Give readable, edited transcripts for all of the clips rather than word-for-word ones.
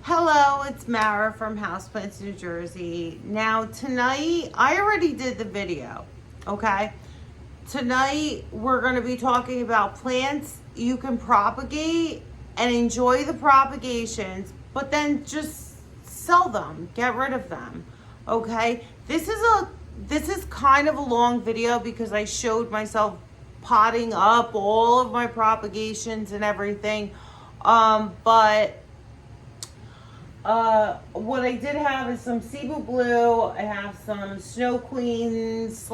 Hello, it's Mara from Houseplants, New Jersey. Now tonight, I already did the video, okay? Tonight, we're gonna be talking about plants you can propagate and enjoy the propagations, but then just sell them, get rid of them, okay? This is kind of a long video because I showed myself potting up all of my propagations and everything, but what I did have is some Cebu Blue, I have some Snow Queen /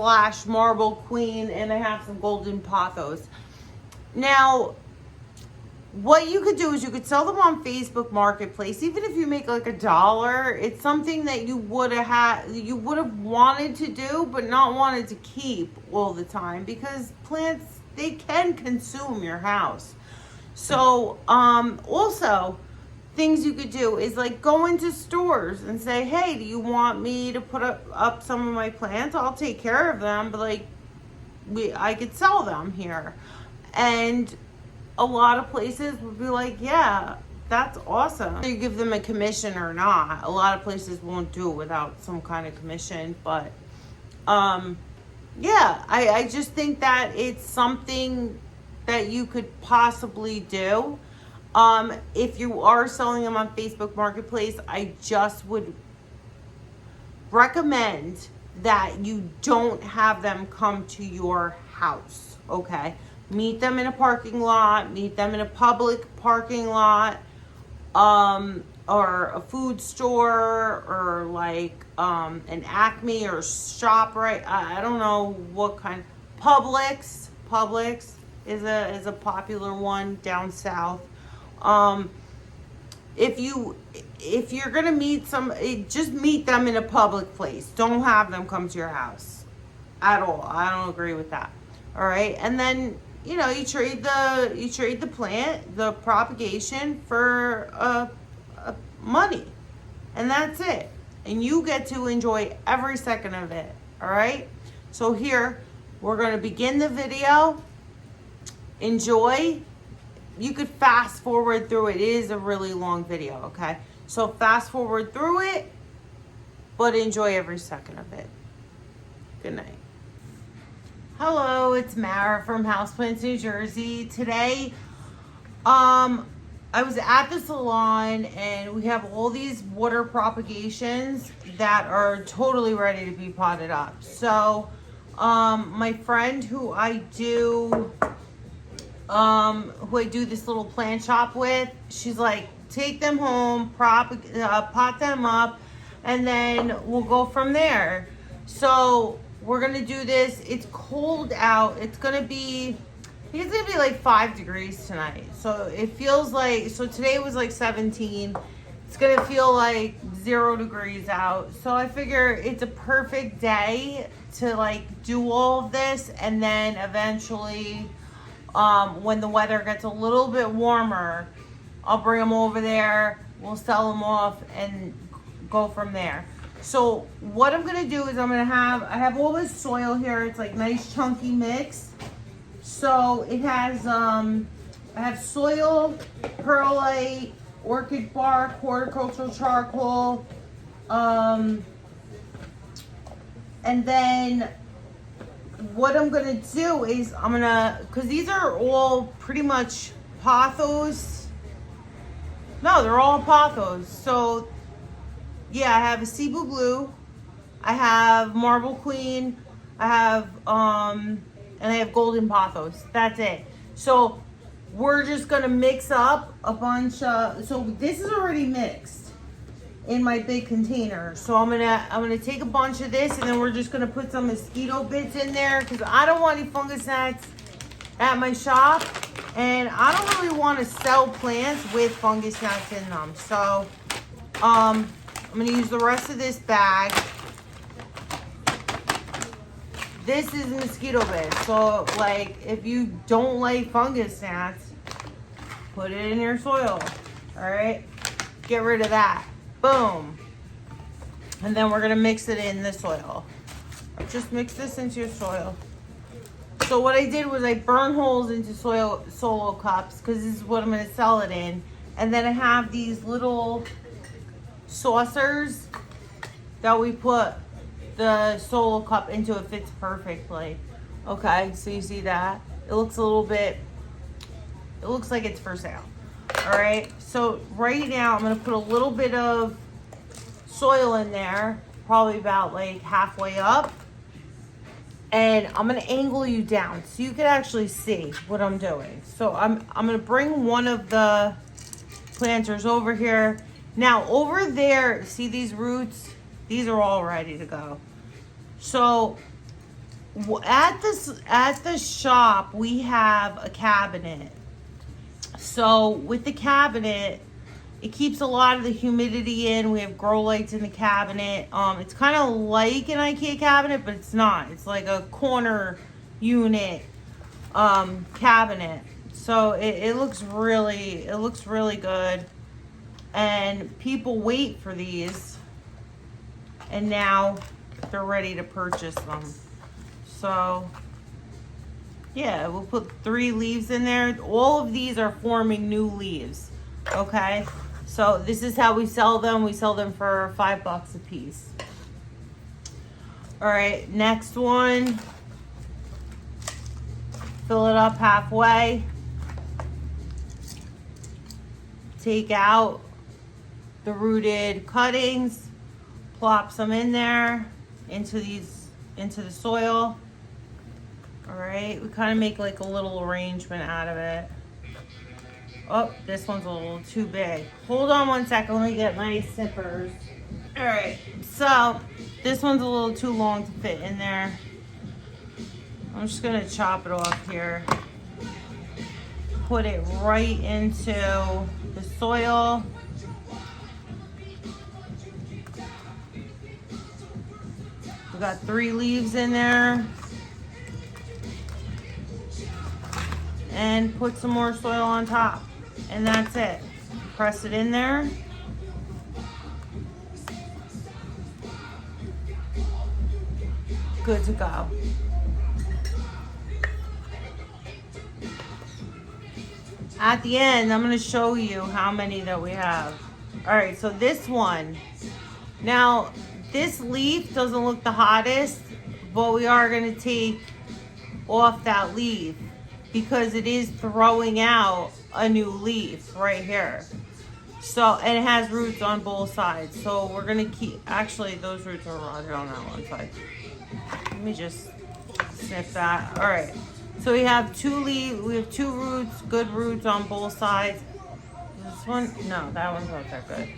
Marble Queen, and I have some Golden Pothos. Now, what you could do is you could sell them on Facebook Marketplace. Even if you make like $1, it's something that you would have wanted to do, but not wanted to keep all the time, because plants, they can consume your house. So, also, things you could do is like go into stores and say, hey, do you want me to put up some of my plants? I'll take care of them, but like I could sell them here. And a lot of places would be like, yeah, that's awesome. You give them a commission or not. A lot of places won't do it without some kind of commission, but yeah, I just think that it's something that you could possibly do. If you are selling them on Facebook Marketplace, I just would recommend that you don't have them come to your house, okay? Meet them in a parking lot, meet them in a public parking lot, or a food store, or like an Acme or ShopRite. I don't know what kind. Publix is a popular one down south. If you're gonna meet just meet them in a public place. Don't have them come to your house at all. I don't agree with that. All right, and then you trade the plant, the propagation, for money, and that's it. And you get to enjoy every second of it. All right. So here we're gonna begin the video. Enjoy. You could fast forward through it. It is a really long video, okay? So fast forward through it, but enjoy every second of it. Good night. Hello, it's Mara from Houseplants, New Jersey. Today, I was at the salon and we have all these water propagations that are totally ready to be potted up. So, my friend who I do this little plant shop with, she's like, take them home, pot them up, and then we'll go from there. So we're gonna do this. It's cold out. It's gonna be like 5 degrees tonight. So it feels like, so today was like 17. It's gonna feel like 0 degrees out. So I figure it's a perfect day to like do all of this, and then eventually, when the weather gets a little bit warmer, I'll bring them over there, we'll sell them off and go from there. So what I'm gonna do is I have all this soil here. It's like nice chunky mix. So it has, I have soil, perlite, orchid bark, horticultural charcoal, and then what I'm gonna do is because these are all pretty much pothos. No, they're all pothos. So yeah, I have a Cebu Blue, I have Marble Queen, I have and I have Golden Pothos. That's it. So we're just gonna mix up a bunch of, so this is already mixed in my big container. So I'm gonna take a bunch of this, and then we're just gonna put some mosquito bits in there, because I don't want any fungus gnats at my shop, and I don't really want to sell plants with fungus gnats in them. So I'm gonna use the rest of this bag. This is mosquito bits. So like, if you don't like fungus gnats, put it in your soil. All right, get rid of that. Boom. And then we're gonna mix it in the soil. Just mix this into your soil. So what I did was I burned holes into solo cups, because this is what I'm gonna sell it in. And then I have these little saucers that we put the solo cup into. It fits perfectly. Okay, so you see that? It looks a little bit, it looks like it's for sale. All right, so right now I'm gonna put a little bit of soil in there, probably about like halfway up. And I'm gonna angle you down so you can actually see what I'm doing. So I'm gonna bring one of the planters over here. Now over there, see these roots? These are all ready to go. So at the shop, we have a cabinet. So with the cabinet, it keeps a lot of the humidity in. We have grow lights in the cabinet. It's kind of like an IKEA cabinet, but it's not. It's like a corner unit cabinet. So it looks really good. And people wait for these, and now they're ready to purchase them. So yeah, we'll put 3 leaves in there. All of these are forming new leaves. Okay. So this is how we sell them. We sell them for $5 a piece. All right, next one. Fill it up halfway. Take out the rooted cuttings. Plop some in there into the soil. All right, we kind of make like a little arrangement out of it. Oh, this one's a little too big. Hold on one second. Let me get my zippers. All right, so this one's a little too long to fit in there. I'm just gonna chop it off here. Put it right into the soil. We got 3 leaves in there. And put some more soil on top. And that's it. Press it in there. Good to go. At the end, I'm going to show you how many that we have. All right, so this one. Now, this leaf doesn't look the hottest, but we are going to take off that leaf because it is throwing out a new leaf right here. So, and it has roots on both sides. So we're gonna keep, actually those roots are rotted on that one side. Let me just snip that. All right, so we have 2 leaves, we have 2 roots, good roots on both sides. This one, no, that one's not that good.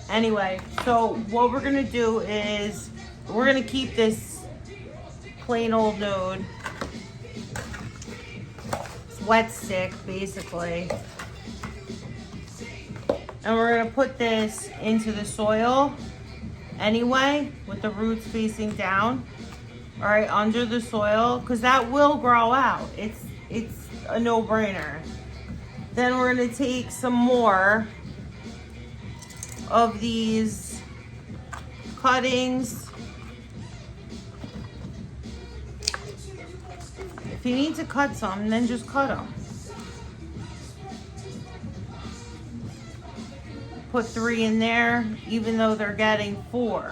Anyway, so what we're gonna do is, we're gonna keep this plain old node. Wet stick basically, and we're going to put this into the soil anyway with the roots facing down, all right, under the soil, because that will grow out. It's a no-brainer. Then we're going to take some more of these cuttings. If you need to cut some, then just cut them. Put 3 in there, even though they're getting 4.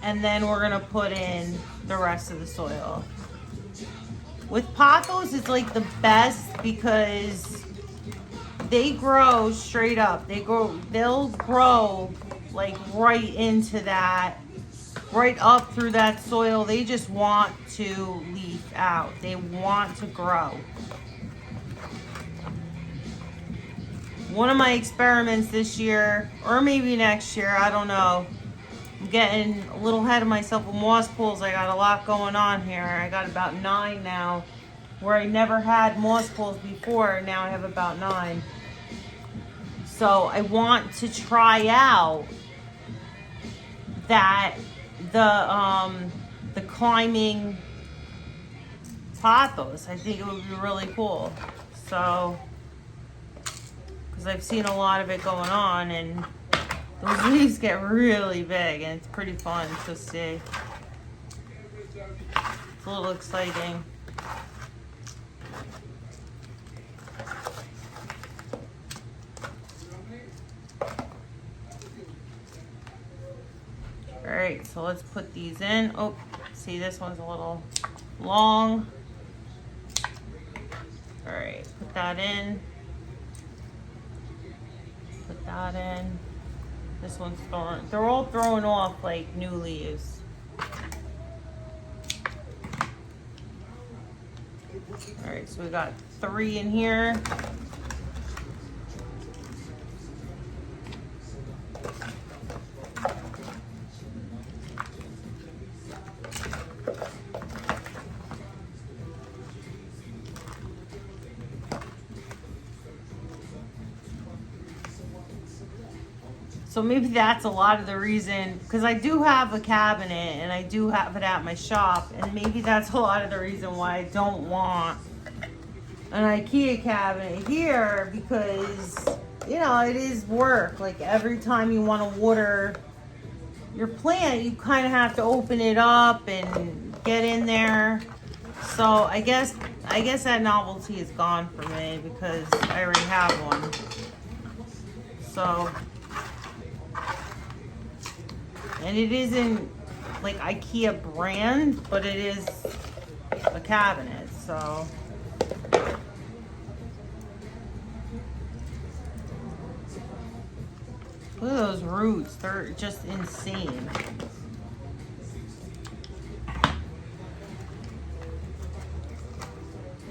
And then we're gonna put in the rest of the soil. With pothos, it's like the best because they grow straight up. They'll grow like right into that, right up through that soil. They just want to leaf out. They want to grow. One of my experiments this year, or maybe next year, I don't know. I'm getting a little ahead of myself with moss pools. I got a lot going on here. I got about 9 now, where I never had moss pools before. Now I have about 9. So I want to try out that the climbing pothos. I think it would be really cool. So, because I've seen a lot of it going on, and Those leaves get really big and it's pretty fun to see. It's a little exciting. Alright, so let's put these in. Oh, see, this one's a little long. Alright, put that in. Put that in. This one's throwing, they're all throwing off like new leaves. Alright, so we got 3 in here. So maybe that's a lot of the reason, because I do have a cabinet and I do have it at my shop, and maybe that's a lot of the reason why I don't want an IKEA cabinet here, because, you know, it is work. Like every time you want to water your plant, you kind of have to open it up and get in there. So I guess that novelty is gone for me because I already have one. So, and it isn't like IKEA brand, but it is a cabinet, so. Look at those roots, they're just insane.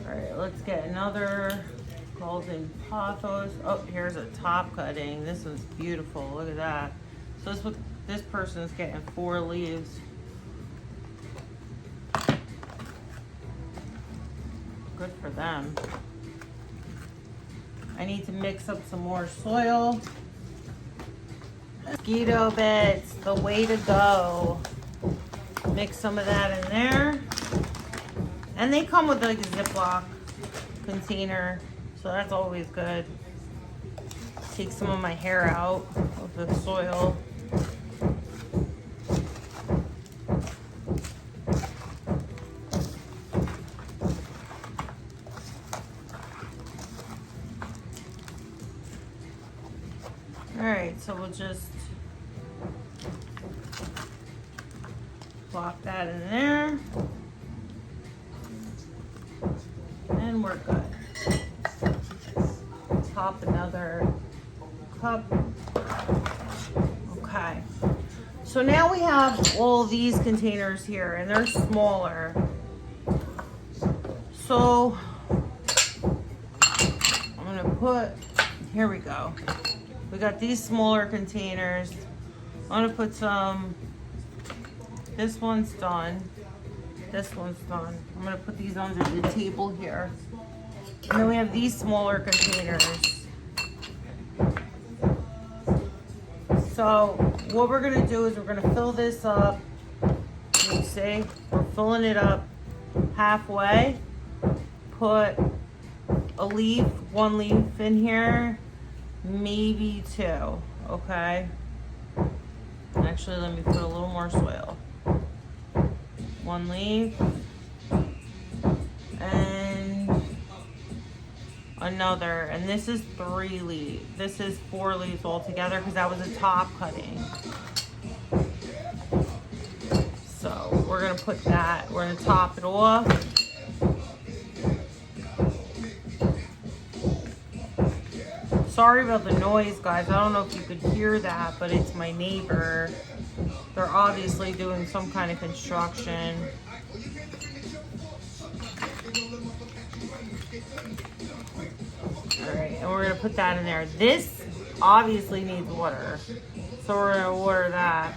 All right, let's get another golden pothos. Oh, here's a top cutting. This one's beautiful, look at that. So this person's getting 4 leaves. Good for them. I need to mix up some more soil. Mosquito beds, the way to go. Mix some of that in there. And they come with like a Ziploc container, so that's always good. Take some of my hair out of the soil. Alright, so we'll just plop that in there. And we're good. Pop another cup. Okay. So now we have all these containers here, and they're smaller. So I'm gonna put, here we go. We got these smaller containers. I'm gonna put some, this one's done. This one's done. I'm gonna put these under the table here. And then we have these smaller containers. So what we're gonna do is we're gonna fill this up. You see, we're filling it up halfway. Put a leaf, 1 leaf in here, maybe 2, okay? Actually, let me put a little more soil. 1 leaf. And another, and this is 3 leaves. This is 4 leaves altogether because that was a top cutting. So we're gonna put that, we're gonna top it off. Sorry about the noise, guys. I don't know if you could hear that, but it's my neighbor. They're obviously doing some kind of construction. All right, and we're gonna put that in there. This obviously needs water, so we're gonna water that.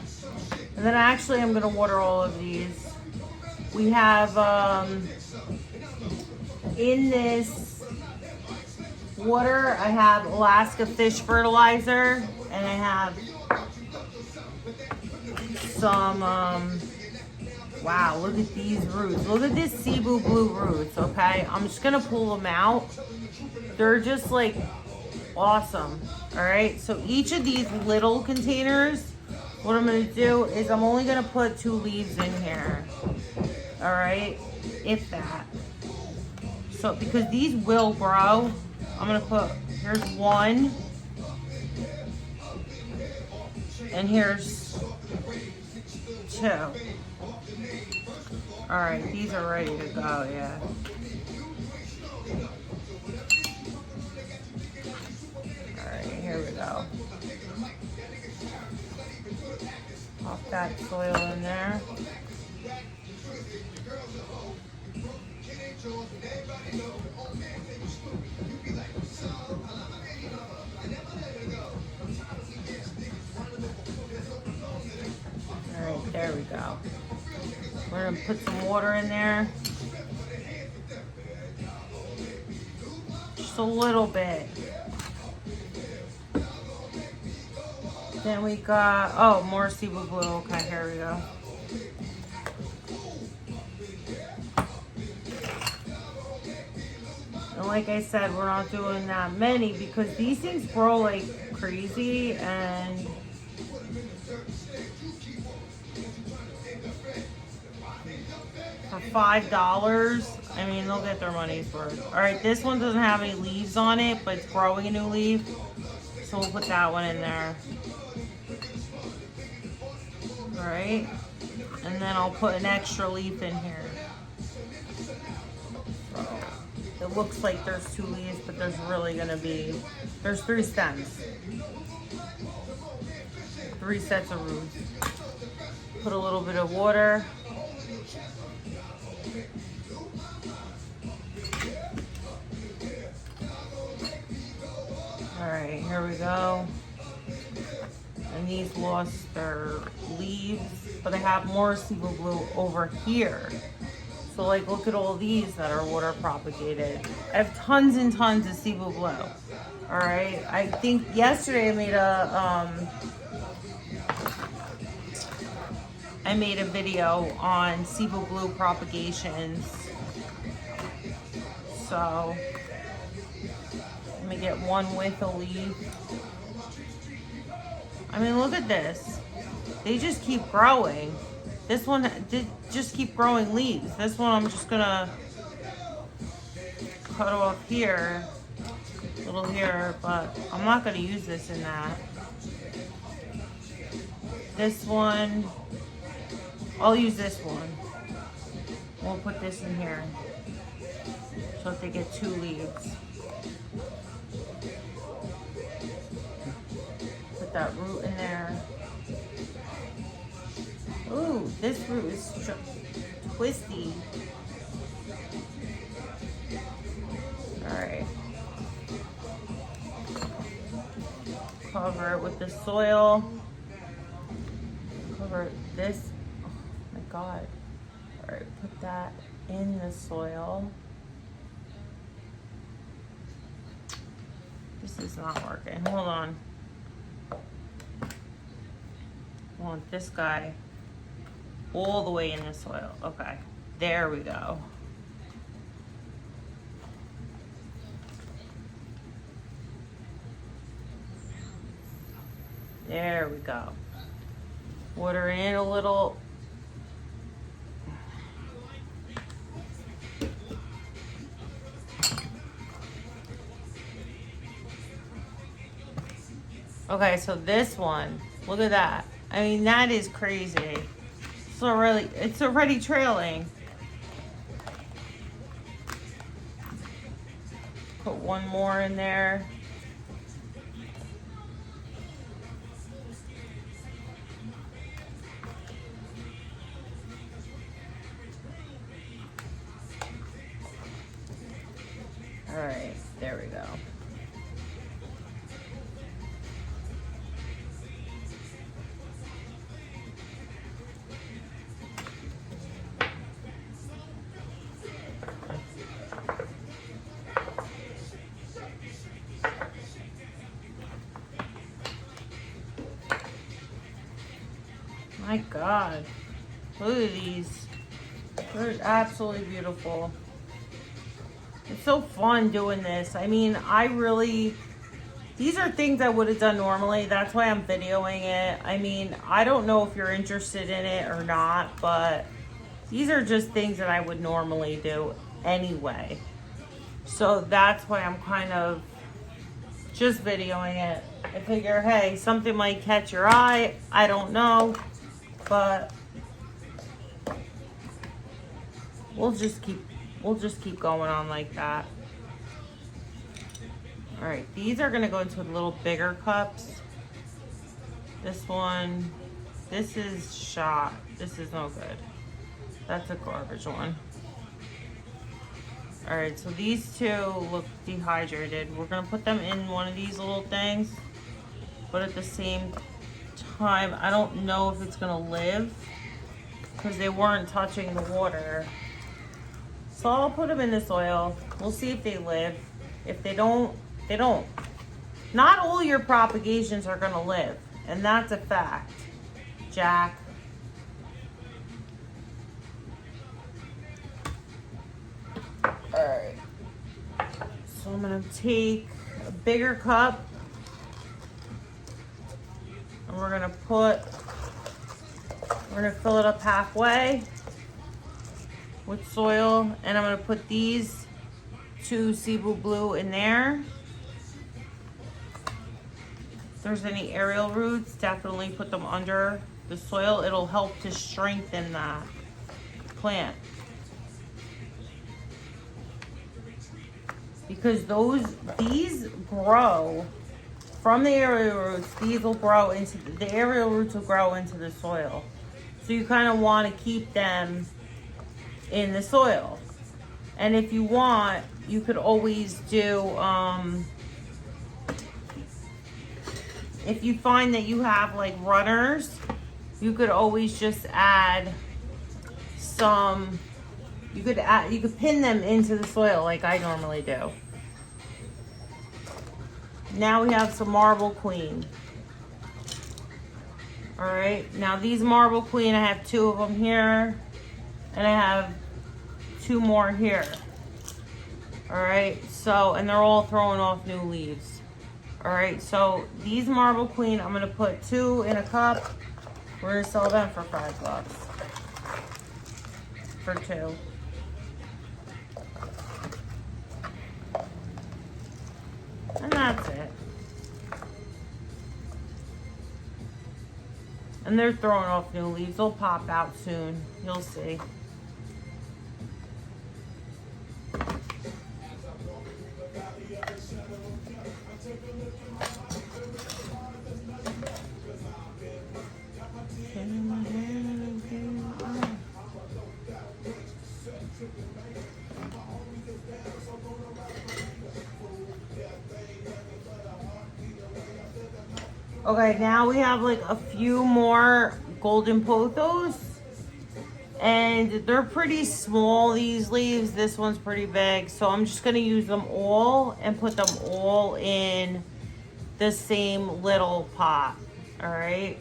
And then actually I'm gonna water all of these. We have, in this water, I have Alaska fish fertilizer, and I have some, wow, look at these roots. Look at this Cebu blue roots, okay? I'm just gonna pull them out. They're just like awesome. All right, so each of these little containers, what I'm gonna do is I'm only gonna put 2 leaves in here. All right, if that. So because these will grow, I'm gonna put, here's 1, and here's 2. All right, these are ready to go, yeah. All right, here we go. Pop that soil in there. All right, there we go. We're gonna put some water in there. Just a little bit. Then we got, oh, more Cebu Blue. Okay, here we go. And like I said, we're not doing that many because these things grow like crazy, and for $5, I mean, they'll get their money's worth. All right, this one doesn't have any leaves on it, but it's growing a new leaf. So we'll put that one in there. All right, and then I'll put an extra leaf in here. So it looks like there's 2 leaves, but there's really gonna be, there's 3 stems. 3 sets of roots. Put a little bit of water. All right, here we go. And these lost their leaves, but I have more Cebu Blue over here. So like, look at all these that are water propagated. I have tons and tons of Cebu Blue. All right, I think yesterday I made a video on Cebu Blue propagations. So let me get one with a leaf. I mean, look at this. They just keep growing. This one did just keep growing leaves. This one I'm just gonna cut off here, a little here, but I'm not gonna use this in that. This one, I'll use this one. We'll put this in here. So if they get 2 leaves. That root in there. Ooh, this root is twisty. All right. Cover it with the soil. Cover this. Oh my God. All right, put that in the soil. This is not working. Hold on. I want this guy all the way in the soil. Okay, there we go. There we go. Water in a little. Okay, so this one, look at that. I mean, that is crazy. It's already trailing. Put one more in there. All right, there we go. My God, look at these. They're absolutely beautiful. It's so fun doing this. I mean, I really These are things I would have done normally. That's why I'm videoing it. I mean, I don't know if you're interested in it or not, but these are just things that I would normally do anyway. So that's why I'm kind of just videoing it. I figure, hey, something might catch your eye. I don't know, but we'll just keep going on like that. All right, these are gonna go into little bigger cups. This one, this is shot. This is no good. That's a garbage one. All right, so these two look dehydrated. We're gonna put them in one of these little things, but at the same time, I don't know if it's gonna live because they weren't touching the water. So I'll put them in the soil. We'll see if they live. If they don't, they don't. Not all your propagations are gonna live, and that's a fact. Jack. Alright. So I'm gonna take a bigger cup and we're gonna fill it up halfway with soil, and I'm gonna put these two Cebu Blue in there. If there's any aerial roots, definitely put them under the soil. It'll help to strengthen that plant. Because these grow from the aerial roots. These will grow into the aerial roots will grow into the soil. So you kind of want to keep them in the soil. And if you want, you could always do, if you find that you have like runners, you could always just add some, you could pin them into the soil like I normally do. Now we have some Marble Queen. All right, now these Marble Queen, I have 2 of them here, and I have 2 more here. All right, so, and they're all throwing off new leaves. All right, so these Marble Queen, I'm gonna put 2 in a cup. We're gonna sell them for $5 for 2. And that's it. And they're throwing off new leaves. They'll pop out soon. You'll see. Okay, now we have like a few more golden pothos, and they're pretty small, these leaves. This one's pretty big, so I'm just gonna use them all and put them all in the same little pot. All right,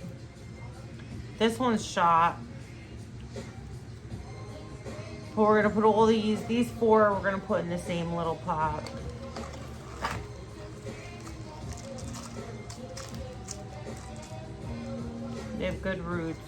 this one's shot, but we're gonna put all these 4 we're gonna put in the same little pot. They have good roots.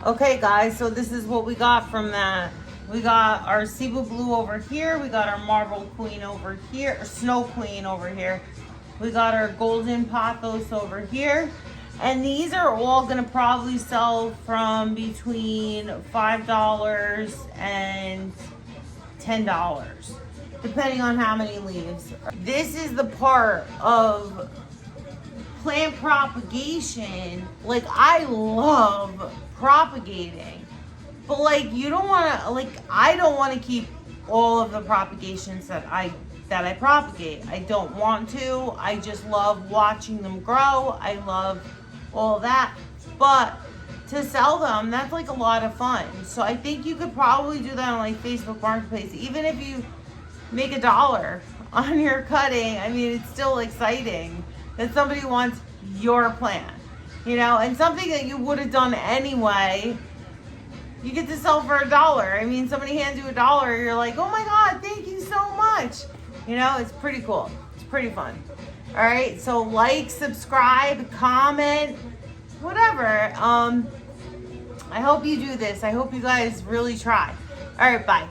Okay guys, so this is what we got from that. We got our Cebu Blue over here. We got our Marble Queen over here, or Snow Queen over here. We got our Golden Pothos over here. And these are all gonna probably sell from between $5 and $10, depending on how many leaves. This is the part of plant propagation. Like, I love propagating, But like, you don't want to, like, I don't want to keep all of the propagations that I propagate. I don't want to. I just love watching them grow. I love all that. But to sell them, that's like a lot of fun. So I think you could probably do that on like Facebook Marketplace. Even if you make $1 on your cutting, I mean, it's still exciting that somebody wants your plant, you know, and something that you would have done anyway, you get to sell for $1. I mean, somebody hands you $1, you're like, oh my God, thank you so much. You know, it's pretty cool. It's pretty fun. All right, so like, subscribe, comment, whatever. I hope you do this. I hope you guys really try. All right, bye.